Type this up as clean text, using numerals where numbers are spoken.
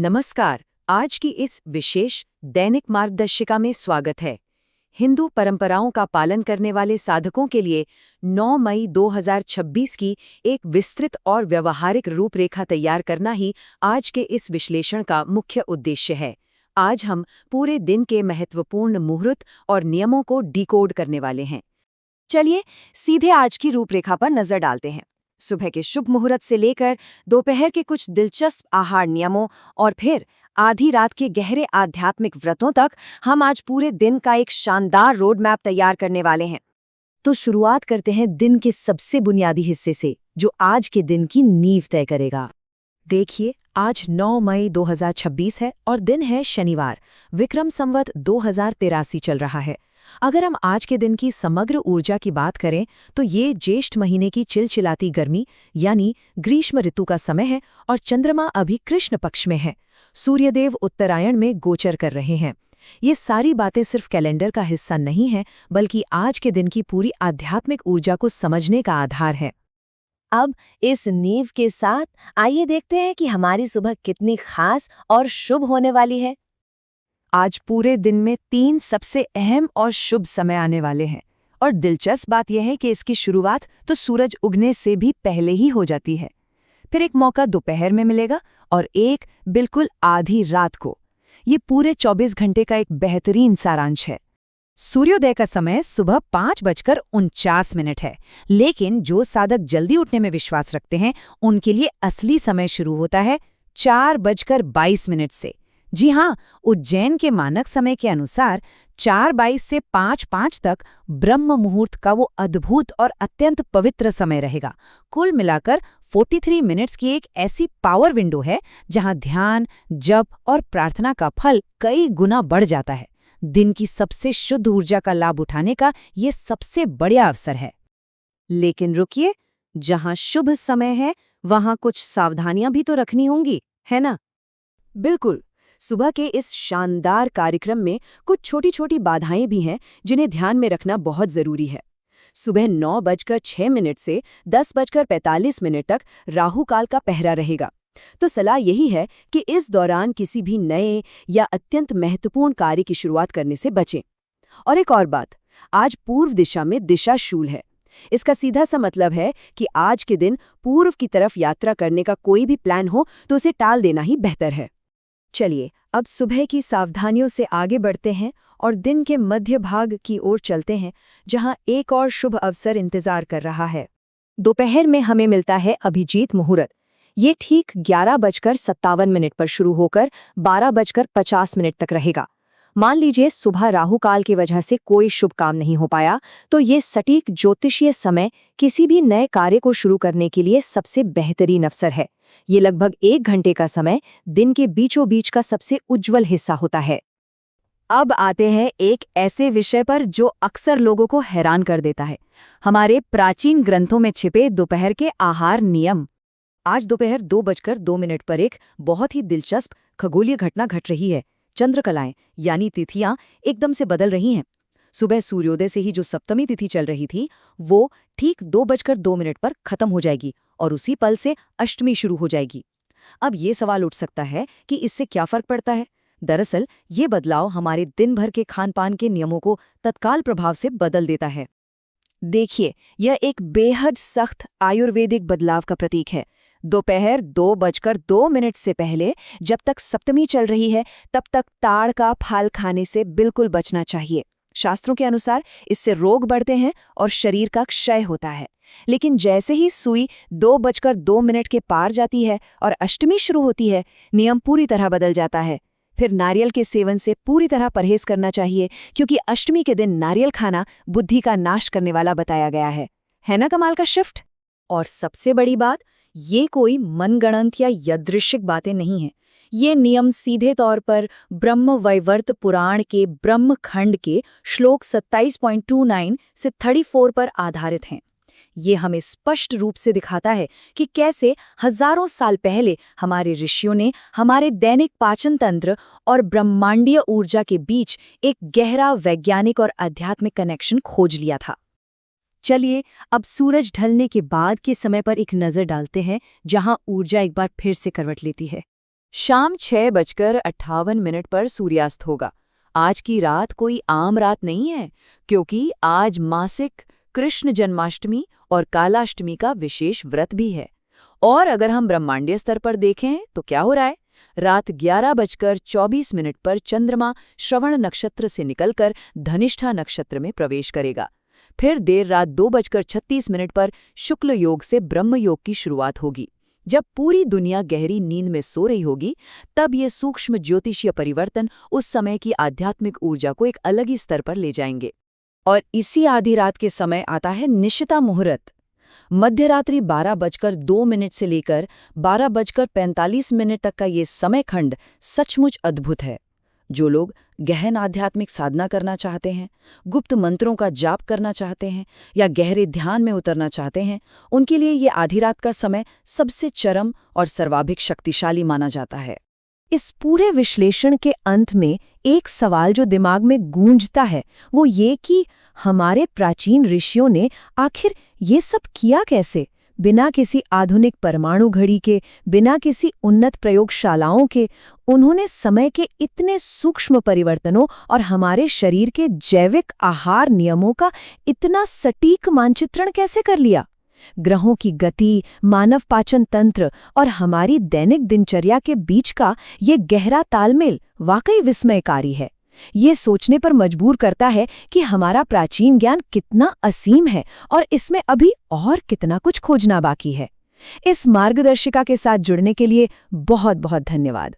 नमस्कार। आज की इस विशेष दैनिक मार्गदर्शिका में स्वागत है। हिंदू परंपराओं का पालन करने वाले साधकों के लिए 9 मई 2026 की एक विस्तृत और व्यवहारिक रूपरेखा तैयार करना ही आज के इस विश्लेषण का मुख्य उद्देश्य है। आज हम पूरे दिन के महत्वपूर्ण मुहूर्त और नियमों को डिकोड करने वाले हैं। चलिए सीधे आज की रूपरेखा पर नजर डालते हैं। सुबह के शुभ मुहूर्त से लेकर दोपहर के कुछ दिलचस्प आहार नियमों और फिर आधी रात के गहरे आध्यात्मिक व्रतों तक हम आज पूरे दिन का एक शानदार रोड मैप तैयार करने वाले हैं। तो शुरुआत करते हैं दिन के सबसे बुनियादी हिस्से से, जो आज के दिन की नींव तय करेगा। देखिए, आज 9 मई 2026 है और दिन है शनिवार। विक्रम संवत 2083 चल रहा है। अगर हम आज के दिन की समग्र ऊर्जा की बात करें तो ये ज्येष्ठ महीने की चिलचिलाती गर्मी यानी ग्रीष्म ऋतु का समय है और चंद्रमा अभी कृष्ण पक्ष में है। सूर्यदेव उत्तरायण में गोचर कर रहे हैं। ये सारी बातें सिर्फ कैलेंडर का हिस्सा नहीं हैं, बल्कि आज के दिन की पूरी आध्यात्मिक ऊर्जा को समझने का आधार है। अब इस नींव के साथ आइए देखते हैं कि हमारी सुबह कितनी खास और शुभ होने वाली है। आज पूरे दिन में 3 सबसे अहम और शुभ समय आने वाले हैं, और दिलचस्प बात यह है कि इसकी शुरुआत तो सूरज उगने से भी पहले ही हो जाती है। फिर एक मौका दोपहर में मिलेगा और एक बिल्कुल आधी रात को। ये पूरे 24 घंटे का एक बेहतरीन सारांश है। सूर्योदय का समय सुबह 5:49 है, लेकिन जो साधक जल्दी उठने में विश्वास रखते हैं उनके लिए असली समय शुरू होता है 4:22 से। जी हाँ, उज्जैन के मानक समय के अनुसार 4:22 से 5:05 तक ब्रह्म मुहूर्त का वो अद्भुत और अत्यंत पवित्र समय रहेगा। कुल मिलाकर 43 मिनट्स की एक ऐसी पावर विंडो है जहां ध्यान, जप और प्रार्थना का फल कई गुना बढ़ जाता है। दिन की सबसे शुद्ध ऊर्जा का लाभ उठाने का ये सबसे बढ़िया अवसर है। लेकिन रुकिए, जहां शुभ समय है वहां कुछ सावधानियां भी तो रखनी होंगी, है ना? बिल्कुल। सुबह के इस शानदार कार्यक्रम में कुछ छोटी छोटी बाधाएं भी हैं जिन्हें ध्यान में रखना बहुत जरूरी है। सुबह 9:06 से 10:45 तक राहु काल का पहरा रहेगा। तो सलाह यही है कि इस दौरान किसी भी नए या अत्यंत महत्वपूर्ण कार्य की शुरुआत करने से बचें। और एक और बात, आज पूर्व दिशा में दिशाशूल है। इसका सीधा सा मतलब है कि आज के दिन पूर्व की तरफ यात्रा करने का कोई भी प्लान हो तो उसे टाल देना ही बेहतर है। चलिए, अब सुबह की सावधानियों से आगे बढ़ते हैं और दिन के मध्य भाग की ओर चलते हैं, जहां एक और शुभ अवसर इंतजार कर रहा है। दोपहर में हमें मिलता है अभिजीत मुहूर्त। ये ठीक 11:57 पर शुरू होकर 12:50 तक रहेगा। मान लीजिए सुबह राहु काल की वजह से कोई शुभ काम नहीं हो पाया, तो ये सटीक ज्योतिषीय समय किसी भी नए कार्य को शुरू करने के लिए सबसे बेहतरीन अवसर है। ये लगभग 1 घंटे का समय दिन के बीचों बीच का सबसे उज्जवल हिस्सा होता है। अब आते हैं एक ऐसे विषय पर जो अक्सर लोगों को हैरान कर देता है, हमारे प्राचीन ग्रंथों में छिपे दोपहर के आहार नियम। आज दोपहर 2:02 पर एक बहुत ही दिलचस्प खगोलीय घटना घट रही है। चंद्रकलाएं यानी तिथियां एकदम से बदल रही हैं। सुबह सूर्योदय से ही जो सप्तमी तिथि चल रही थी वो ठीक 2:02 पर खत्म हो जाएगी और उसी पल से अष्टमी शुरू हो जाएगी। अब ये सवाल उठ सकता है कि इससे क्या फर्क पड़ता है। दरअसल ये बदलाव हमारे दिन भर के खान पान के नियमों को तत्काल प्रभाव से बदल देता है। देखिए, यह एक बेहद सख्त आयुर्वेदिक बदलाव का प्रतीक है। दोपहर 2:02 से पहले जब तक सप्तमी चल रही है तब तक ताड़ का फल खाने से बिल्कुल बचना चाहिए। शास्त्रों के अनुसार इससे रोग बढ़ते हैं और शरीर का क्षय होता है। लेकिन जैसे ही सुई 2:02 के पार जाती है और अष्टमी शुरू होती है, नियम पूरी तरह बदल जाता है। फिर नारियल के सेवन से पूरी तरह परहेज करना चाहिए, क्योंकि अष्टमी के दिन नारियल खाना बुद्धि का नाश करने वाला बताया गया है ना कमाल का शिफ्ट? और सबसे बड़ी बात, ये कोई मनगणंत या यादृच्छिक बातें नहीं हैं। ये नियम सीधे तौर पर ब्रह्म वैवर्त पुराण के ब्रह्म खंड के श्लोक 27.29 से 34 पर आधारित हैं। ये हमें स्पष्ट रूप से दिखाता है कि कैसे हजारों साल पहले हमारे ऋषियों ने हमारे दैनिक पाचन तंत्र और ब्रह्मांडीय ऊर्जा के बीच एक गहरा वैज्ञानिक और आध्यात्मिक कनेक्शन खोज लिया था। चलिए, अब सूरज ढलने के बाद के समय पर एक नज़र डालते हैं, जहां ऊर्जा एक बार फिर से करवट लेती है। शाम 6:58 पर सूर्यास्त होगा। आज की रात कोई आम रात नहीं है, क्योंकि आज मासिक कृष्ण जन्माष्टमी और कालाष्टमी का विशेष व्रत भी है। और अगर हम ब्रह्मांडीय स्तर पर देखें तो क्या हो रहा है? रात 11:24 पर चंद्रमा श्रवण नक्षत्र से निकलकर धनिष्ठा नक्षत्र में प्रवेश करेगा। फिर देर रात 2:36 पर शुक्ल योग से ब्रह्म योग की शुरुआत होगी। जब पूरी दुनिया गहरी नींद में सो रही होगी, तब ये सूक्ष्म ज्योतिषीय परिवर्तन उस समय की आध्यात्मिक ऊर्जा को एक अलग ही स्तर पर ले जाएंगे। और इसी आधी रात के समय आता है निशिता मुहूर्त। मध्य रात्रि 12:02 से लेकर 12:45 तक का ये समय खंड सचमुच अद्भुत है। जो लोग गहन आध्यात्मिक साधना करना चाहते हैं, गुप्त मंत्रों का जाप करना चाहते हैं या गहरे ध्यान में उतरना चाहते हैं, उनके लिए ये आधी रात का समय सबसे चरम और सर्वाधिक शक्तिशाली माना जाता है। इस पूरे विश्लेषण के अंत में एक सवाल जो दिमाग में गूंजता है वो ये कि हमारे प्राचीन ऋषियों ने आखिर ये सब किया कैसे? बिना किसी आधुनिक परमाणु घड़ी के, बिना किसी उन्नत प्रयोगशालाओं के, उन्होंने समय के इतने सूक्ष्म परिवर्तनों और हमारे शरीर के जैविक आहार नियमों का इतना सटीक मानचित्रण कैसे कर लिया? ग्रहों की गति, मानव पाचन तंत्र और हमारी दैनिक दिनचर्या के बीच का ये गहरा तालमेल वाकई विस्मयकारी है। ये सोचने पर मजबूर करता है कि हमारा प्राचीन ज्ञान कितना असीम है और इसमें अभी और कितना कुछ खोजना बाकी है। इस मार्गदर्शिका के साथ जुड़ने के लिए बहुत बहुत धन्यवाद।